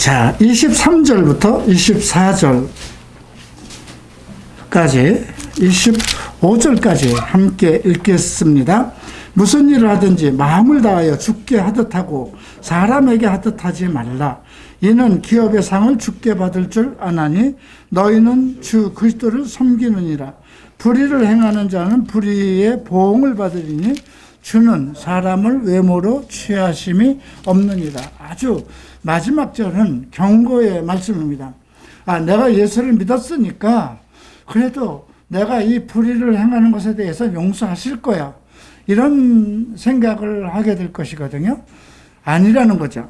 자, 23절부터 24절까지 25절까지 함께 읽겠습니다. 무슨 일을 하든지 마음을 다하여 주께 하듯 하고 사람에게 하듯 하지 말라. 이는 기업의 상을 주께 받을 줄 아나니 너희는 주 그리스도를 섬기느니라. 불의를 행하는 자는 불의의 보응을 받으리니 주는 사람을 외모로 취하심이 없느니라. 아주 마지막 절은 경고의 말씀입니다. 내가 예수를 믿었으니까 그래도 내가 이 불의를 행하는 것에 대해서 용서하실 거야, 이런 생각을 하게 될 것이거든요. 아니라는 거죠.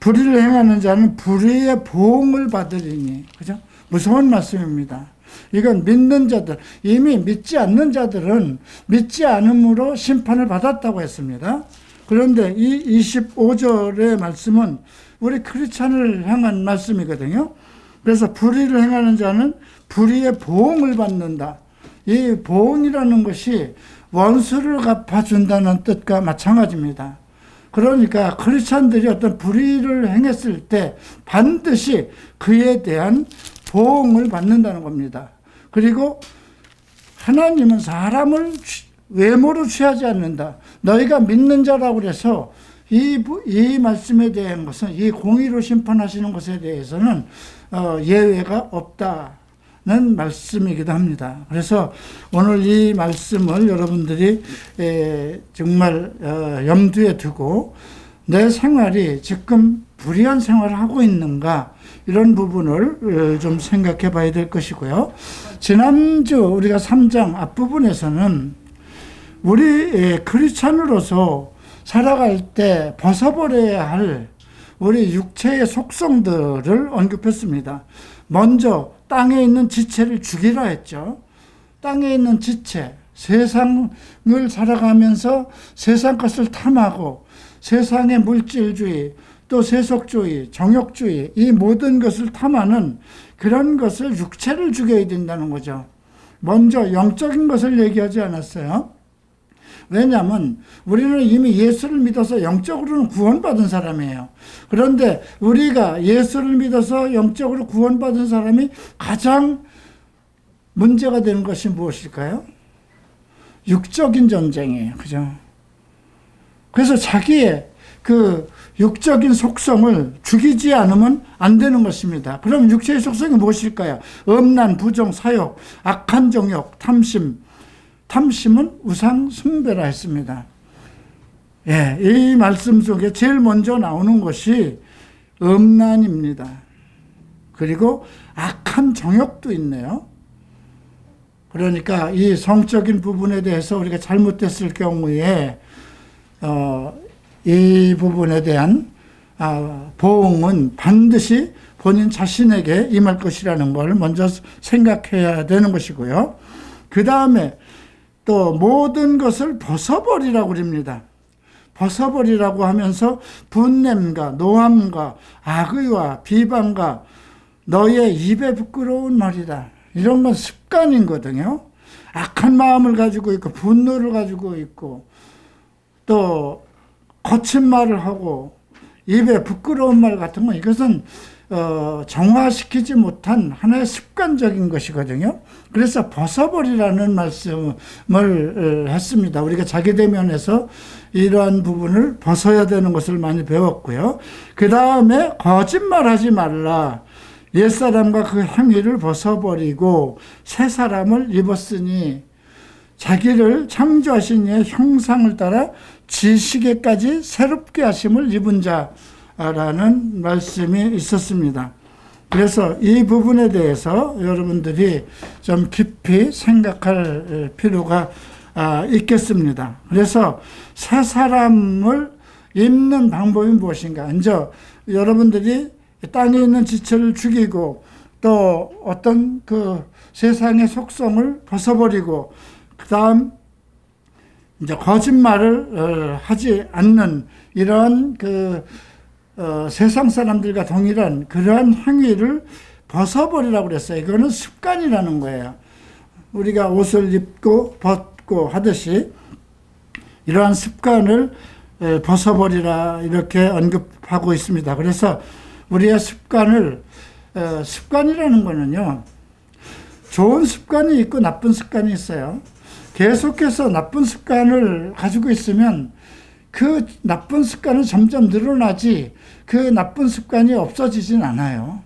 불의를 행하는 자는 불의의 보응을 받으리니. 그죠? 무서운 말씀입니다. 이건 믿는 자들, 이미 믿지 않는 자들은 믿지 않음으로 심판을 받았다고 했습니다. 그런데 이 25절의 말씀은 우리 크리스찬을 향한 말씀이거든요. 그래서 불의를 행하는 자는 불의의 보응을 받는다. 이 보응이라는 것이 원수를 갚아준다는 뜻과 마찬가지입니다. 그러니까 크리스찬들이 어떤 불의를 행했을 때 반드시 그에 대한 보응을 받는다는 겁니다. 그리고 하나님은 사람을 외모로 취하지 않는다. 너희가 믿는 자라고 해서 이 말씀에 대한 것은, 이 공의로 심판하시는 것에 대해서는 예외가 없다는 말씀이기도 합니다. 그래서 오늘 이 말씀을 여러분들이 정말 염두에 두고 내 생활이 지금 불의한 생활을 하고 있는가, 이런 부분을 좀 생각해 봐야 될 것이고요. 지난주 우리가 3장 앞부분에서는 우리 크리스찬으로서 살아갈 때 벗어버려야 할 우리 육체의 속성들을 언급했습니다. 먼저 땅에 있는 지체를 죽이라 했죠. 땅에 있는 지체, 세상을 살아가면서 세상 것을 탐하고 세상의 물질주의, 또 세속주의, 정욕주의, 이 모든 것을 탐하는 그런 것을, 육체를 죽여야 된다는 거죠. 먼저 영적인 것을 얘기하지 않았어요. 왜냐하면 우리는 이미 예수를 믿어서 영적으로는 구원받은 사람이에요. 그런데 우리가 예수를 믿어서 영적으로 구원받은 사람이 가장 문제가 되는 것이 무엇일까요? 육적인 전쟁이에요. 그죠? 그래서 자기의 그 육적인 속성을 죽이지 않으면 안 되는 것입니다. 그럼 육체의 속성이 무엇일까요? 음란, 부정, 사욕, 악한 정욕, 탐심. 탐심은 우상 숭배라 했습니다. 예, 이 말씀 속에 제일 먼저 나오는 것이 음란입니다. 그리고 악한 정욕도 있네요. 그러니까 이 성적인 부분에 대해서 우리가 잘못됐을 경우에 이 부분에 대한 보응은 반드시 본인 자신에게 임할 것이라는 걸 먼저 생각해야 되는 것이고요. 그 다음에 또 모든 것을 벗어버리라고 그럽니다. 벗어버리라고 하면서 분냄과 노함과 악의와 비방과 너의 입에 부끄러운 말이다, 이런 건 습관이거든요. 악한 마음을 가지고 있고 분노를 가지고 있고 또 거친 말을 하고 입에 부끄러운 말 같은 거, 이것은 정화시키지 못한 하나의 습관적인 것이거든요. 그래서 벗어버리라는 말씀을 했습니다. 우리가 자기대면에서 이러한 부분을 벗어야 되는 것을 많이 배웠고요. 그 다음에 거짓말하지 말라. 옛사람과 그 행위를 벗어버리고 새 사람을 입었으니 자기를 창조하신 이의 형상을 따라 지식에까지 새롭게 하심을 입은 자라는 말씀이 있었습니다. 그래서 이 부분에 대해서 여러분들이 좀 깊이 생각할 필요가 있겠습니다. 그래서 새 사람을 입는 방법이 무엇인가? 이제 여러분들이 땅에 있는 지체를 죽이고 또 어떤 그 세상의 속성을 벗어버리고 그 다음 이제 거짓말을 하지 않는 이런 세상 사람들과 동일한 그러한 행위를 벗어버리라고 그랬어요. 이거는 습관이라는 거예요. 우리가 옷을 입고 벗고 하듯이 이러한 습관을 벗어버리라, 이렇게 언급하고 있습니다. 그래서 우리의 습관이라는 거는요, 좋은 습관이 있고 나쁜 습관이 있어요. 계속해서 나쁜 습관을 가지고 있으면 그 나쁜 습관은 점점 늘어나지 그 나쁜 습관이 없어지진 않아요.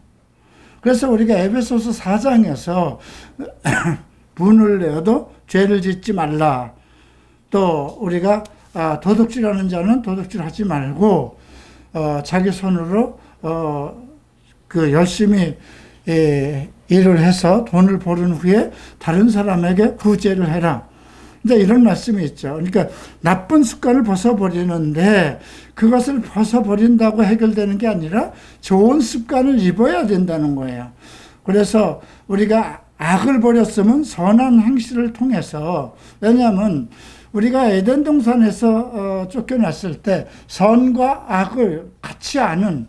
그래서 우리가 에베소서 4장에서 분을 내어도 죄를 짓지 말라. 또 우리가 도둑질하는 자는 도둑질하지 말고 자기 손으로 열심히 일을 해서 돈을 벌은 후에 다른 사람에게 구제를 해라. 이제 이런 말씀이 있죠. 그러니까 나쁜 습관을 벗어버리는데 그것을 벗어버린다고 해결되는 게 아니라 좋은 습관을 입어야 된다는 거예요. 그래서 우리가 악을 버렸으면 선한 행실을 통해서, 왜냐하면 우리가 에덴 동산에서 쫓겨났을 때 선과 악을 같이 아는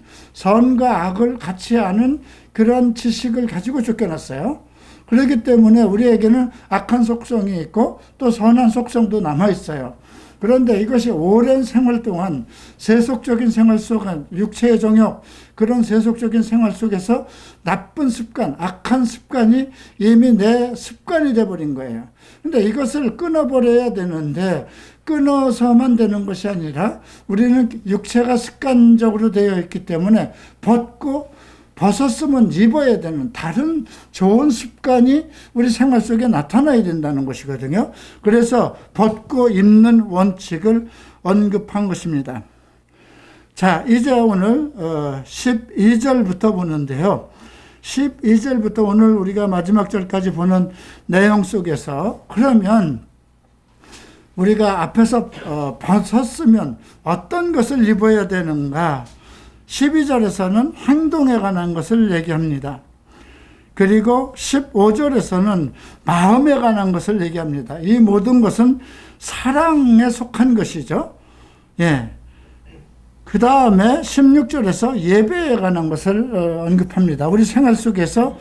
그런 지식을 가지고 쫓겨났어요. 그렇기 때문에 우리에게는 악한 속성이 있고 또 선한 속성도 남아있어요. 그런데 이것이 오랜 생활 동안 세속적인 생활 속에, 육체의 정욕, 그런 세속적인 생활 속에서 나쁜 습관, 악한 습관이 이미 내 습관이 돼버린 거예요. 근데 이것을 끊어버려야 되는데 끊어서만 되는 것이 아니라 우리는 육체가 습관적으로 되어 있기 때문에 벗었으면 입어야 되는 다른 좋은 습관이 우리 생활 속에 나타나야 된다는 것이거든요. 그래서 벗고 입는 원칙을 언급한 것입니다. 자, 이제 오늘 12절부터 보는데요. 12절부터 오늘 우리가 마지막 절까지 보는 내용 속에서, 그러면 우리가 앞에서 벗었으면 어떤 것을 입어야 되는가? 12절에서는 행동에 관한 것을 얘기합니다. 그리고 15절에서는 마음에 관한 것을 얘기합니다. 이 모든 것은 사랑에 속한 것이죠. 예. 그 다음에 16절에서 예배에 관한 것을 언급합니다. 우리 생활 속에서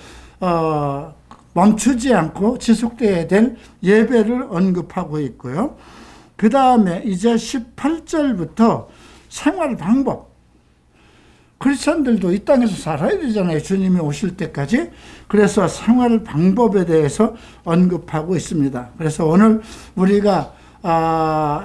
멈추지 않고 지속되어야 될 예배를 언급하고 있고요. 그 다음에 이제 18절부터 생활 방법, 크리스천들도 이 땅에서 살아야 되잖아요. 주님이 오실 때까지. 그래서 생활 방법에 대해서 언급하고 있습니다. 그래서 오늘 우리가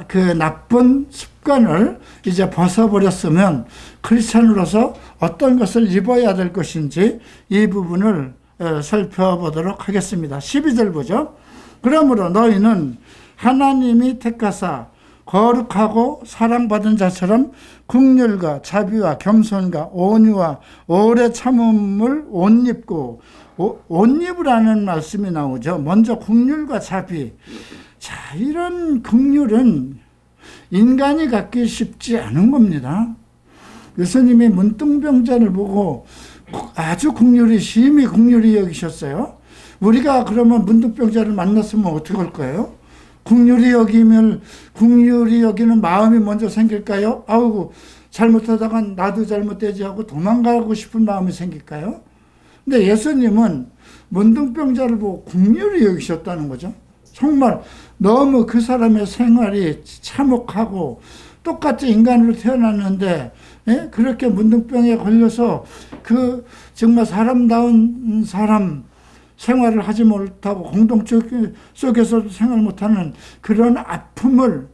그 나쁜 습관을 이제 벗어버렸으면 크리스천으로서 어떤 것을 입어야 될 것인지 이 부분을 살펴보도록 하겠습니다. 12절 보죠. 그러므로 너희는 하나님이 택하사 거룩하고 사랑받은 자처럼 긍휼과 자비와 겸손과 온유와 오래 참음을 옷 입고, 옷 입으라는 말씀이 나오죠. 먼저 긍휼과 자비. 자, 이런 긍휼은 인간이 갖기 쉽지 않은 겁니다. 예수님이 문둥병자를 보고 아주 심히 긍휼히 여기셨어요. 우리가 그러면 문둥병자를 만났으면 어떻게 할 거예요? 긍휼히 여기는 마음이 먼저 생길까요? 아우, 잘못하다가 나도 잘못되지 하고 도망가고 싶은 마음이 생길까요? 근데 예수님은 문둥병자를 보고 긍휼히 여기셨다는 거죠. 정말 너무 그 사람의 생활이 참혹하고 똑같이 인간으로 태어났는데, 그렇게 문둥병에 걸려서 그 정말 사람다운 사람 생활을 하지 못하고 공동체 속에서도 생활 못하는 그런 아픔을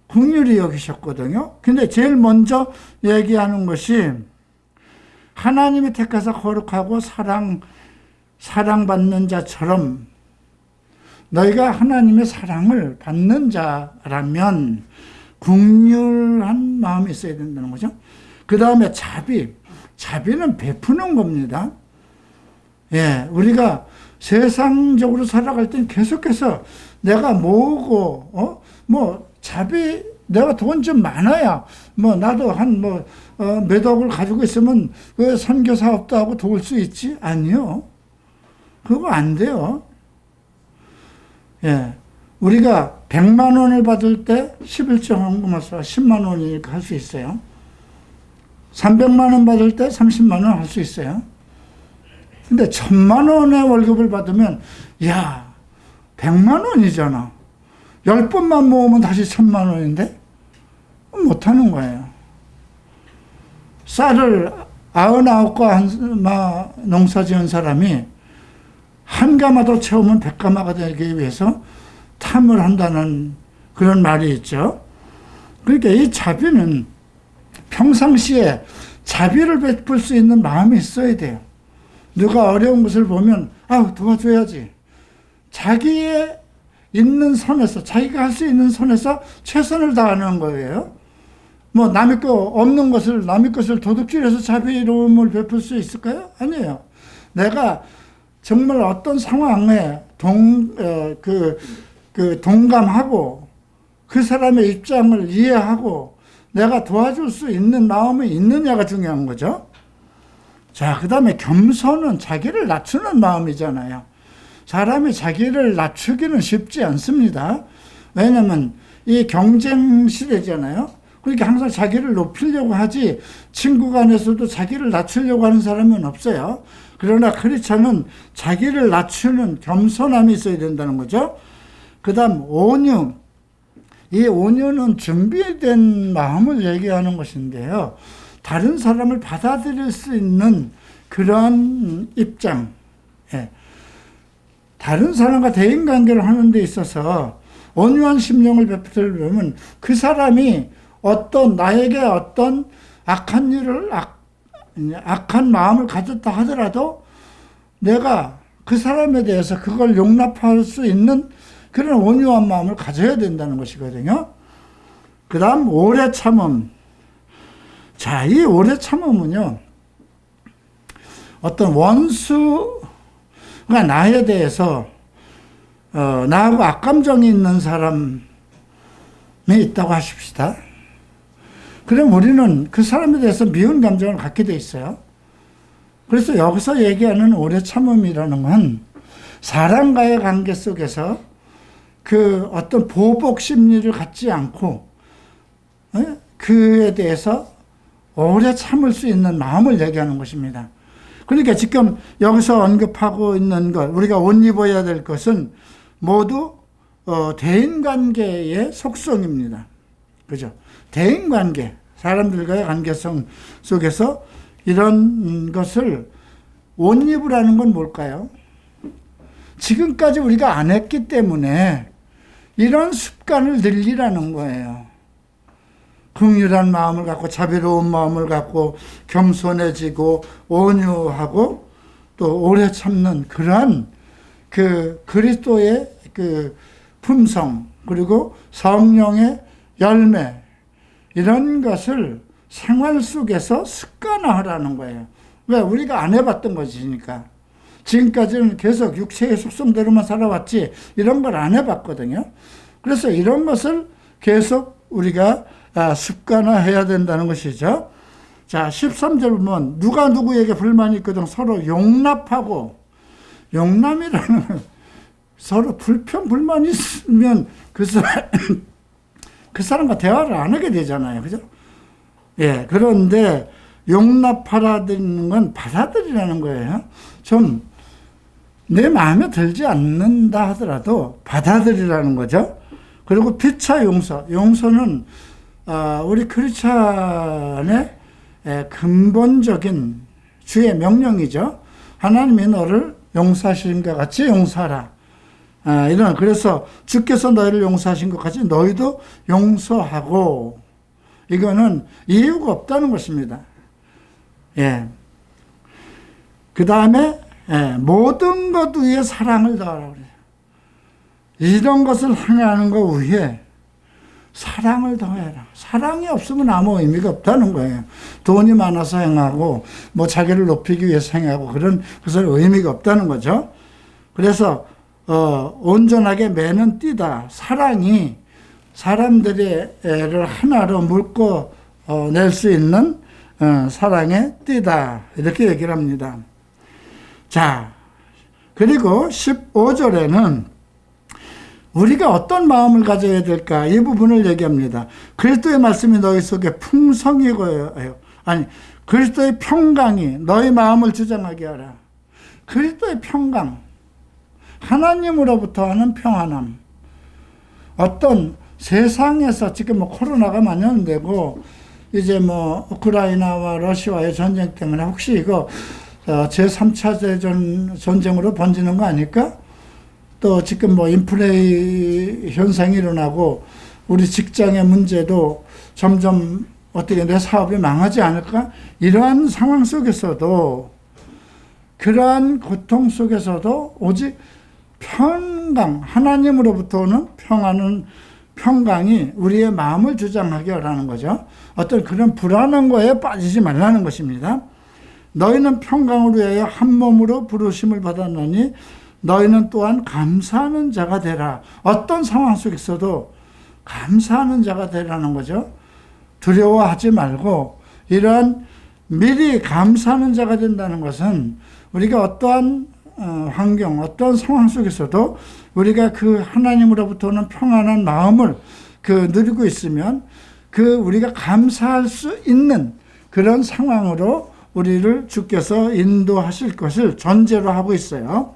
긍휼히 여기셨거든요. 근데 제일 먼저 얘기하는 것이 하나님이 택하사 거룩하고 사랑받는 자처럼, 너희가 하나님의 사랑을 받는 자라면 긍휼한 마음이 있어야 된다는 거죠. 그 다음에 자비는 베푸는 겁니다. 예, 우리가 세상적으로 살아갈 땐 계속해서 내가 모으고, 내가 돈 좀 많아야, 나도 몇 억을 가지고 있으면 그 선교 사업도 하고 도울 수 있지? 아니요. 그거 안 돼요. 예. 우리가 100만 원을 받을 때 11조 헌금해서 10만 원이니까 할 수 있어요. 300만 원 받을 때 30만 원 할 수 있어요. 근데 1000만 원의 월급을 받으면, 100만 원이잖아. 10번만 모으면 다시 1000만 원인데? 못하는 거예요. 쌀을 99가 농사 지은 사람이 한 가마도 채우면 100가마가 되기 위해서 탐을 한다는 그런 말이 있죠. 그러니까 이 자비는 평상시에 자비를 베풀 수 있는 마음이 있어야 돼요. 누가 어려운 것을 보면 도와줘야지. 자기의 있는 선에서, 자기가 할 수 있는 선에서 최선을 다하는 거예요. 뭐 남의 거 없는 것을, 남의 것을 도둑질해서 자비로움을 베풀 수 있을까요? 아니에요. 내가 정말 어떤 상황에 동감하고 그 사람의 입장을 이해하고 내가 도와줄 수 있는 마음이 있느냐가 중요한 거죠. 자, 그 다음에 겸손은 자기를 낮추는 마음이잖아요. 사람이 자기를 낮추기는 쉽지 않습니다. 왜냐면 이 경쟁 시대잖아요. 그러니까 항상 자기를 높이려고 하지 친구 간에서도 자기를 낮추려고 하는 사람은 없어요. 그러나 크리스찬은 자기를 낮추는 겸손함이 있어야 된다는 거죠. 그 다음 온유. 이 온유는 준비된 마음을 얘기하는 것인데요. 다른 사람을 받아들일 수 있는 그런 입장. 다른 사람과 대인관계를 하는 데 있어서 온유한 심령을 베풀려면 그 사람이 나에게 어떤 악한 마음을 가졌다 하더라도 내가 그 사람에 대해서 그걸 용납할 수 있는 그런 온유한 마음을 가져야 된다는 것이거든요. 그 다음 오래 참음. 자, 이 오래 참음은요, 어떤 원수가 나에 대해서 나하고 악감정이 있는 사람이 있다고 하십시다. 그럼 우리는 그 사람에 대해서 미운 감정을 갖게 돼 있어요. 그래서 여기서 얘기하는 오래 참음이라는 건 사람과의 관계 속에서 그 어떤 보복 심리를 갖지 않고 그에 대해서 오래 참을 수 있는 마음을 얘기하는 것입니다. 그러니까 지금 여기서 언급하고 있는 것, 우리가 옷 입어야 될 것은 모두 대인관계의 속성입니다. 그죠? 대인관계, 사람들과의 관계성 속에서 이런 것을 옷 입으라는 건 뭘까요? 지금까지 우리가 안 했기 때문에 이런 습관을 늘리라는 거예요. 긍휼한 마음을 갖고, 자비로운 마음을 갖고, 겸손해지고 온유하고 또 오래 참는 그러한 그 그리스도의 그 품성, 그리고 성령의 열매, 이런 것을 생활 속에서 습관화하라는 거예요. 왜? 우리가 안 해봤던 것이니까. 지금까지는 계속 육체의 속성대로만 살아왔지 이런 걸 안 해봤거든요. 그래서 이런 것을 계속 우리가 습관화해야 된다는 것이죠. 자, 13절 보면 누가 누구에게 불만이 있거든 서로 용납하고, 용납이라는 서로 불만이 있으면 그 사람과 대화를 안 하게 되잖아요. 그죠? 예, 그런데 용납하라는 건 받아들이라는 거예요. 좀 내 마음에 들지 않는다 하더라도 받아들이라는 거죠. 그리고 피차 용서. 용서는 우리 크리스찬의 근본적인 주의 명령이죠. 하나님이 너를 용서하신 것 같이 용서하라. 그래서 주께서 너희를 용서하신 것 같이 너희도 용서하고, 이거는 이유가 없다는 것입니다. 예. 그 다음에 모든 것 위에 사랑을 더하라고 그래요. 이런 것을 행하는 것 위에 사랑을 더해라. 사랑이 없으면 아무 의미가 없다는 거예요. 돈이 많아서 행하고 뭐 자기를 높이기 위해서 행하고 그런 것은 의미가 없다는 거죠. 그래서 온전하게 매는 띠다. 사랑이 사람들을 하나로 묶어 낼 수 있는 사랑의 띠다. 이렇게 얘기를 합니다. 자, 그리고 15절에는 우리가 어떤 마음을 가져야 될까? 이 부분을 얘기합니다. 그리스도의 말씀이 너희 속에 풍성이고요. 그리스도의 평강이 너희 마음을 주장하게 하라. 그리스도의 평강. 하나님으로부터 하는 평안함. 어떤 세상에서 지금 코로나가 만연되고 이제 뭐 우크라이나와 러시아와의 전쟁 때문에 혹시 이거 제3차 대전 전쟁으로 번지는 거 아닐까? 또 지금 뭐 인플레이 현상이 일어나고 우리 직장의 문제도 점점 어떻게 내 사업이 망하지 않을까? 이러한 상황 속에서도, 그러한 고통 속에서도 오직 평강, 하나님으로부터 오는 평강이 우리의 마음을 주장하게 하라는 거죠. 어떤 그런 불안한 거에 빠지지 말라는 것입니다. 너희는 평강을 위하여 한 몸으로 부르심을 받았느니 너희는 또한 감사하는 자가 되라. 어떤 상황 속에서도 감사하는 자가 되라는 거죠. 두려워하지 말고 이러한 미리 감사하는 자가 된다는 것은 우리가 어떠한 환경, 어떠한 상황 속에서도 우리가 그 하나님으로부터 오는 평안한 마음을 누리고 있으면 우리가 감사할 수 있는 그런 상황으로 우리를 주께서 인도하실 것을 전제로 하고 있어요.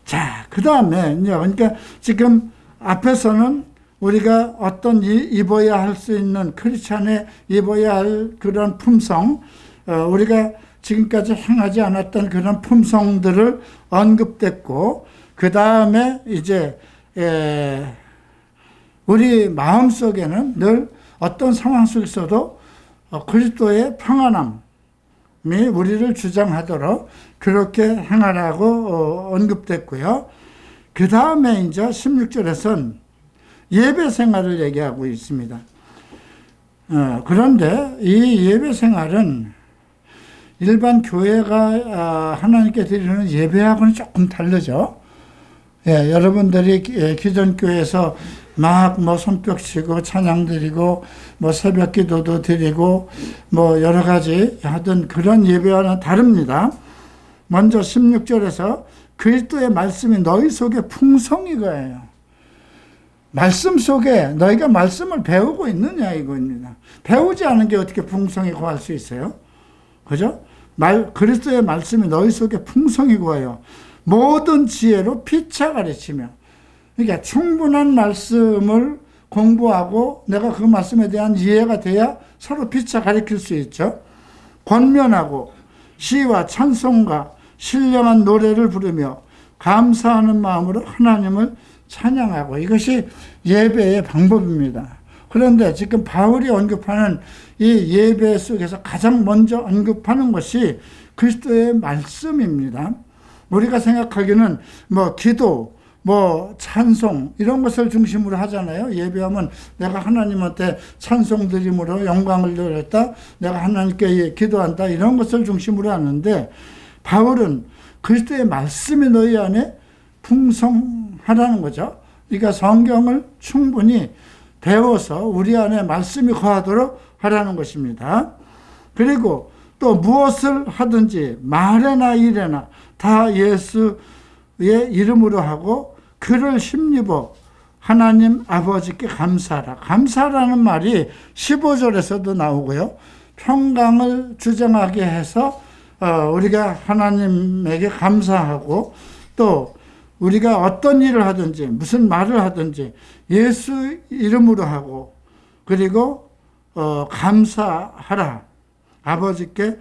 자, 그 다음에, 그러니까 지금 앞에서는 우리가 어떤 입어야 할 수 있는 크리스찬의 입어야 할 그런 품성, 우리가 지금까지 행하지 않았던 그런 품성들을 언급됐고, 그 다음에 이제 우리 마음 속에는 늘 어떤 상황 속에서도 그리스도의 평안함이 우리를 주장하도록 그렇게 행하라고 언급됐고요. 그 다음에 이제 16절에서는 예배 생활을 얘기하고 있습니다. 그런데 이 예배 생활은 일반 교회가 하나님께 드리는 예배하고는 조금 다르죠. 예, 여러분들이 기존 교회에서 막 뭐 손뼉 치고 찬양 드리고 뭐 새벽 기도도 드리고 뭐 여러 가지 하던 그런 예배와는 다릅니다. 먼저 16절에서 그리스도의 말씀이 너희 속에 풍성이 거예요. 말씀 속에 너희가 말씀을 배우고 있느냐 이거입니다. 배우지 않은 게 어떻게 풍성이 거할 수 있어요? 그죠? 그리스도의 말씀이 너희 속에 풍성이 거예요. 모든 지혜로 피차 가르치며, 그러니까 충분한 말씀을 공부하고 내가 그 말씀에 대한 이해가 돼야 서로 피차 가르칠 수 있죠. 권면하고 시와 찬송과 신령한 노래를 부르며 감사하는 마음으로 하나님을 찬양하고, 이것이 예배의 방법입니다. 그런데 지금 바울이 언급하는 이 예배 속에서 가장 먼저 언급하는 것이 그리스도의 말씀입니다. 우리가 생각하기는 뭐 기도, 뭐 찬송 이런 것을 중심으로 하잖아요. 예배하면 내가 하나님한테 찬송 드림으로 영광을 드렸다, 내가 하나님께 기도한다, 이런 것을 중심으로 하는데, 바울은 그리스도의 말씀이 너희 안에 풍성하라는 거죠. 그러니까 성경을 충분히 배워서 우리 안에 말씀이 거하도록 하라는 것입니다. 그리고 또 무엇을 하든지 말에나 일에나 다 예수의 이름으로 하고 그를 힘입어 하나님 아버지께 감사하라. 감사라는 말이 15절에서도 나오고요. 평강을 주장하게 해서 우리가 하나님에게 감사하고, 또 우리가 어떤 일을 하든지 무슨 말을 하든지 예수 이름으로 하고, 그리고 감사하라. 아버지께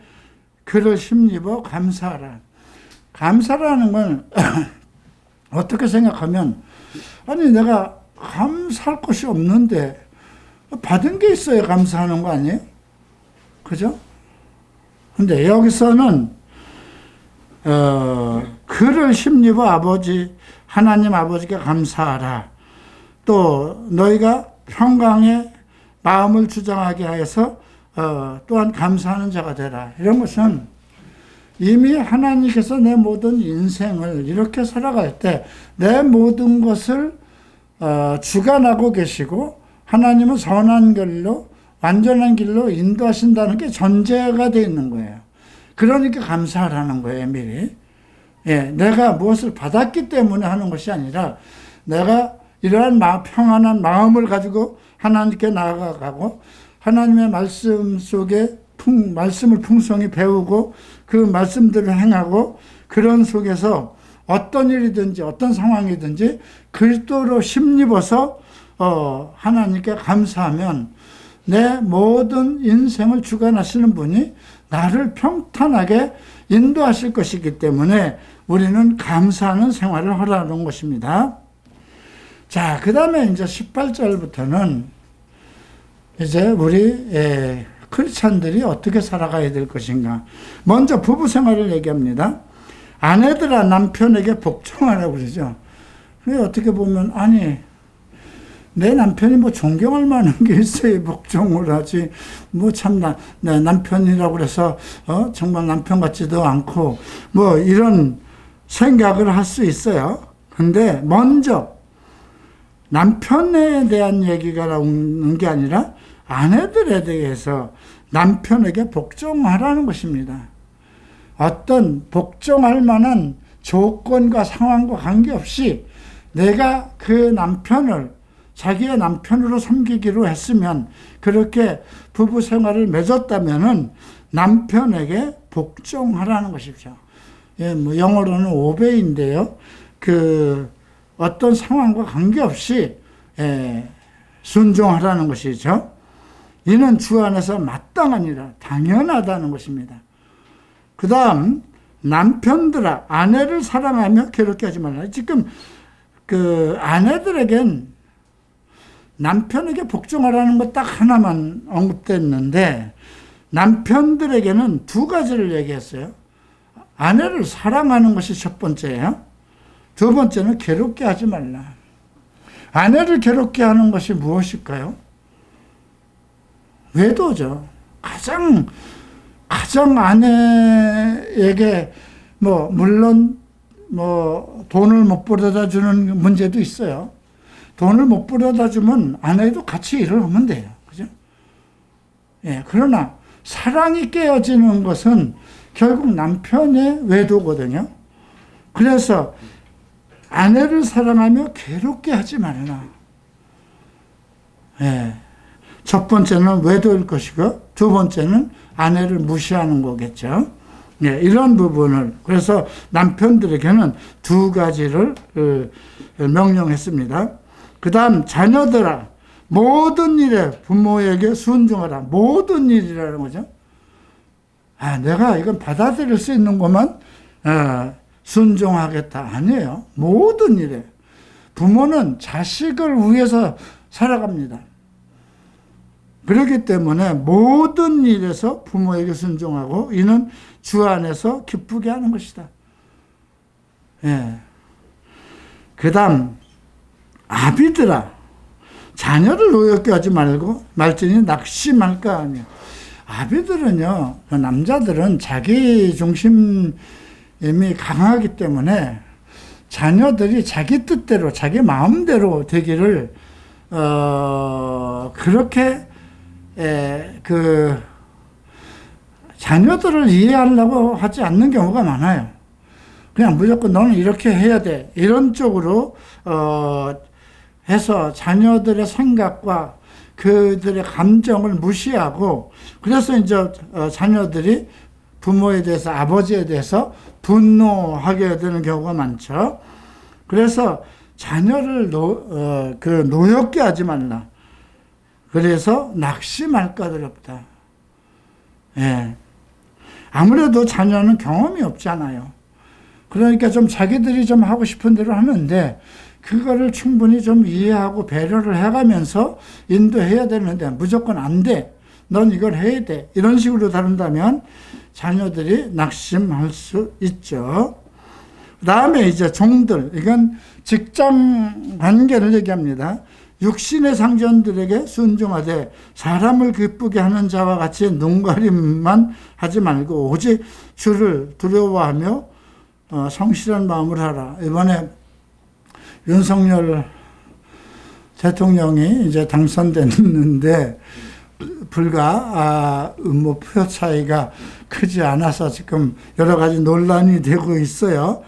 그를 힘입어 감사하라. 감사라는 건 어떻게 생각하면, 아니 내가 감사할 것이 없는데 받은 게 있어야 감사하는 거 아니에요? 그죠? 근데 여기서는 그를 힘입어 하나님 아버지께 감사하라. 또 너희가 평강의 마음을 주장하게 하여서 또한 감사하는 자가 되라. 이런 것은 이미 하나님께서 내 모든 인생을 이렇게 살아갈 때 내 모든 것을 주관하고 계시고, 하나님은 선한 길로 완전한 길로 인도하신다는 게 전제가 되어 있는 거예요. 그러니까 감사하라는 거예요, 미리. 예, 내가 무엇을 받았기 때문에 하는 것이 아니라 내가 이러한 평안한 마음을 가지고 하나님께 나아가고 하나님의 말씀 속에 말씀을 풍성히 배우고 그 말씀들을 행하고, 그런 속에서 어떤 일이든지 어떤 상황이든지 그리스도로 힘입어서 하나님께 감사하면 내 모든 인생을 주관하시는 분이 나를 평탄하게 인도하실 것이기 때문에 우리는 감사하는 생활을 하라는 것입니다. 자, 그 다음에 이제 18절부터는 이제 우리 크리스찬들이 어떻게 살아가야 될 것인가. 먼저 부부 생활을 얘기합니다. 아내들아 남편에게 복종하라고 그러죠. 어떻게 보면 아니 내 남편이 뭐 존경할 만한 게 있어야 복종을 하지. 뭐 참 내 남편이라고 그래서 정말 남편 같지도 않고 뭐 이런 생각을 할 수 있어요. 근데 먼저 남편에 대한 얘기가 나오는 게 아니라 아내들에 대해서 남편에게 복종하라는 것입니다. 어떤 복종할 만한 조건과 상황과 관계없이 내가 그 남편을 자기의 남편으로 섬기기로 했으면, 그렇게 부부 생활을 맺었다면은 남편에게 복종하라는 것이죠. 예, 뭐 영어로는 오베이인데요. 어떤 상황과 관계없이 순종하라는 것이죠. 이는 주 안에서 마땅하니라, 당연하다는 것입니다. 그 다음, 남편들아 아내를 사랑하며 괴롭게 하지 말라. 지금 아내들에겐 남편에게 복종하라는 것 딱 하나만 언급됐는데, 남편들에게는 두 가지를 얘기했어요. 아내를 사랑하는 것이 첫 번째예요. 두 번째는 괴롭게 하지 말라. 아내를 괴롭게 하는 것이 무엇일까요? 외도죠. 가장 아내에게 물론 돈을 못 벌어다 주는 문제도 있어요. 돈을 못 벌어다 주면 아내도 같이 일을 하면 돼요. 그죠? 예, 그러나 사랑이 깨어지는 것은 결국 남편의 외도거든요. 그래서 아내를 사랑하며 괴롭게 하지 말라. 예. 첫 번째는 외도일 것이고, 두 번째는 아내를 무시하는 거겠죠. 예, 이런 부분을, 그래서 남편들에게는 두 가지를 명령했습니다. 그 다음, 자녀들아, 모든 일에 부모에게 순종하라. 모든 일이라는 거죠. 내가 이건 받아들일 수 있는 것만 순종하겠다. 아니에요. 모든 일에. 부모는 자식을 위해서 살아갑니다. 그렇기 때문에 모든 일에서 부모에게 순종하고, 이는 주 안에서 기쁘게 하는 것이다. 예. 그 다음, 아비들아, 자녀를 노엽게 하지 말지니 낙심할까 하며. 아비들은요, 남자들은 자기 중심이 강하기 때문에 자녀들이 자기 뜻대로, 자기 마음대로 되기를, 그렇게, 자녀들을 이해하려고 하지 않는 경우가 많아요. 그냥 무조건 너는 이렇게 해야 돼. 이런 쪽으로, 해서 자녀들의 생각과 그들의 감정을 무시하고, 그래서 이제 자녀들이 부모에 대해서, 아버지에 대해서 분노하게 되는 경우가 많죠. 그래서 자녀를 노엽게 하지 말라. 그래서 낙심할까 두렵다. 예. 아무래도 자녀는 경험이 없잖아요. 그러니까 좀 자기들이 좀 하고 싶은 대로 하는데, 그거를 충분히 좀 이해하고 배려를 해가면서 인도해야 되는데, 무조건 안 돼. 넌 이걸 해야 돼. 이런 식으로 다룬다면 자녀들이 낙심할 수 있죠. 그 다음에 이제 종들, 이건 직장 관계를 얘기합니다. 육신의 상전들에게 순종하되 사람을 기쁘게 하는 자와 같이 눈가림만 하지 말고 오직 주를 두려워하며 성실한 마음을 하라. 이번에 윤석열 대통령이 이제 당선됐는데 불과 표 차이가 크지 않아서 지금 여러 가지 논란이 되고 있어요.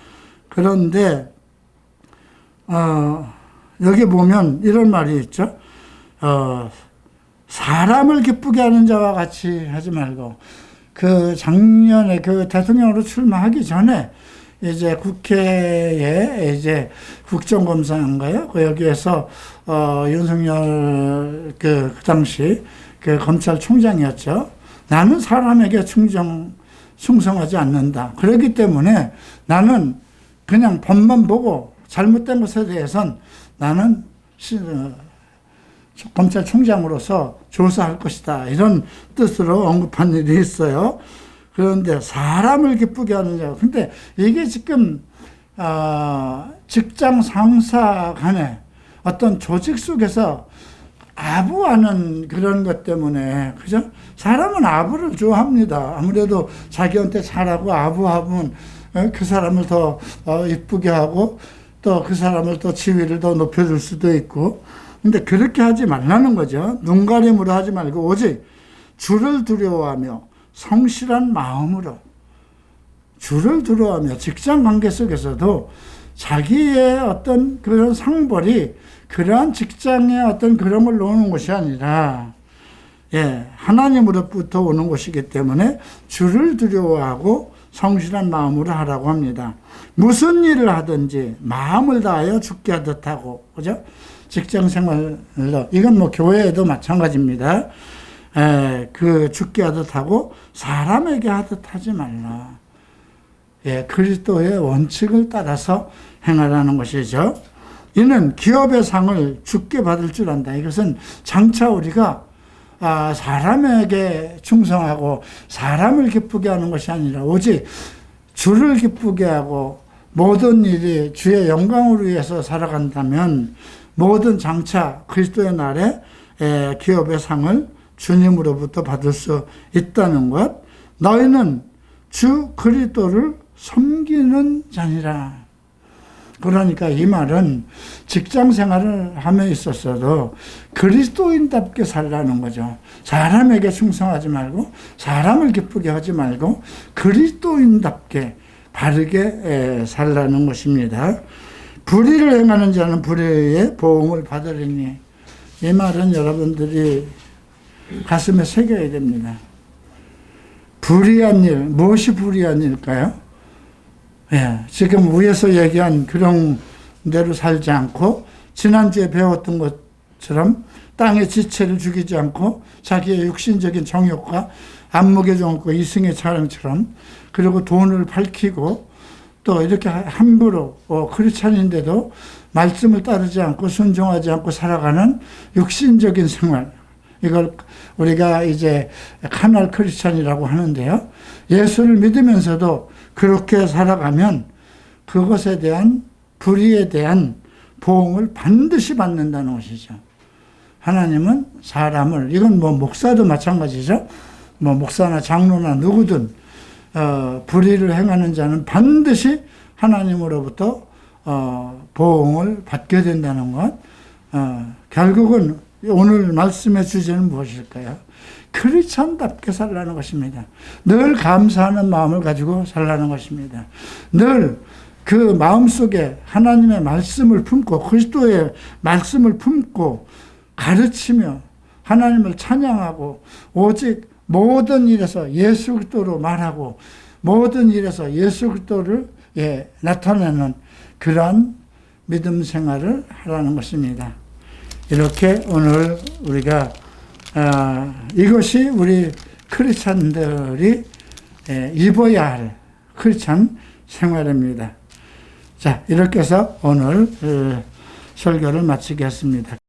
그런데 여기 보면 이런 말이 있죠. 사람을 기쁘게 하는 자와 같이 하지 말고, 작년에 대통령으로 출마하기 전에 이제 국회에 이제 국정감사인가요? 여기에서 윤석열 그 당시 그 검찰총장이었죠. 나는 사람에게 충성하지 않는다. 그렇기 때문에 나는 그냥 법만 보고 잘못된 것에 대해서는 나는 검찰총장으로서 조사할 것이다. 이런 뜻으로 언급한 일이 있어요. 그런데 사람을 기쁘게 하느냐. 근데 이게 지금 직장 상사 간에 어떤 조직 속에서 아부하는 그런 것 때문에, 그죠? 사람은 아부를 좋아합니다. 아무래도 자기한테 잘하고 아부하면 그 사람을 더 이쁘게 하고 또 그 사람을 또 지위를 더 높여줄 수도 있고. 근데 그렇게 하지 말라는 거죠. 눈가림으로 하지 말고 오직 주를 두려워하며 성실한 마음으로, 주를 두려워하며, 직장 관계 속에서도 자기의 어떤 그런 상벌이 그러한 직장의 어떤 그런 걸 놓는 것이 아니라, 하나님으로부터 오는 것이기 때문에 주를 두려워하고 성실한 마음으로 하라고 합니다. 무슨 일을 하든지 마음을 다하여 죽게 하듯 하고, 그죠? 직장 생활로, 이건 뭐 교회에도 마찬가지입니다. 그 죽게 하듯 하고 사람에게 하듯 하지 말라. 그리스도의 원칙을 따라서 행하라는 것이죠. 이는 기업의 상을 주께 받을 줄 안다. 이것은 장차 우리가 사람에게 충성하고 사람을 기쁘게 하는 것이 아니라 오직 주를 기쁘게 하고 모든 일이 주의 영광을 위해서 살아간다면 모든 장차 그리스도의 날에 기업의 상을 주님으로부터 받을 수 있다는 것. 너희는 주 그리스도를 섬기는 자니라. 그러니까 이 말은 직장 생활을 함에 있어서도 그리스도인답게 살라는 거죠. 사람에게 충성하지 말고 사람을 기쁘게 하지 말고 그리스도인답게 바르게 살라는 것입니다. 불의를 행하는 자는 불의의 보응을 받으리니. 이 말은 여러분들이 가슴에 새겨야 됩니다. 불의한 일, 무엇이 불의한 일일까요? 지금 위에서 얘기한 그런 대로 살지 않고 지난주에 배웠던 것처럼 땅의 지체를 죽이지 않고 자기의 육신적인 정욕과 안목의 정욕과 이승의 자랑처럼, 그리고 돈을 밝히고 또 이렇게 함부로 크리스찬인데도 말씀을 따르지 않고 순종하지 않고 살아가는 육신적인 생활, 이걸 우리가 이제 카날 크리스찬이라고 하는데요. 예수를 믿으면서도 그렇게 살아가면 그것에 대한 불의에 대한 보응을 반드시 받는다는 것이죠. 하나님은 사람을, 이건 뭐 목사도 마찬가지죠. 뭐 목사나 장로나 누구든 불의를 행하는 자는 반드시 하나님으로부터 보응을 받게 된다는 것. 결국은 오늘 말씀의 주제는 무엇일까요? 크리스찬답게 살라는 것입니다. 늘 감사하는 마음을 가지고 살라는 것입니다. 늘 그 마음속에 하나님의 말씀을 품고 그리스도의 말씀을 품고 가르치며 하나님을 찬양하고 오직 모든 일에서 예수 그리스도로 말하고 모든 일에서 예수 그리스도를 나타내는 그러한 믿음 생활을 하라는 것입니다. 이렇게 오늘 우리가 이것이 우리 크리스찬들이 입어야 할 크리스찬 생활입니다. 자, 이렇게 해서 오늘 설교를 마치겠습니다.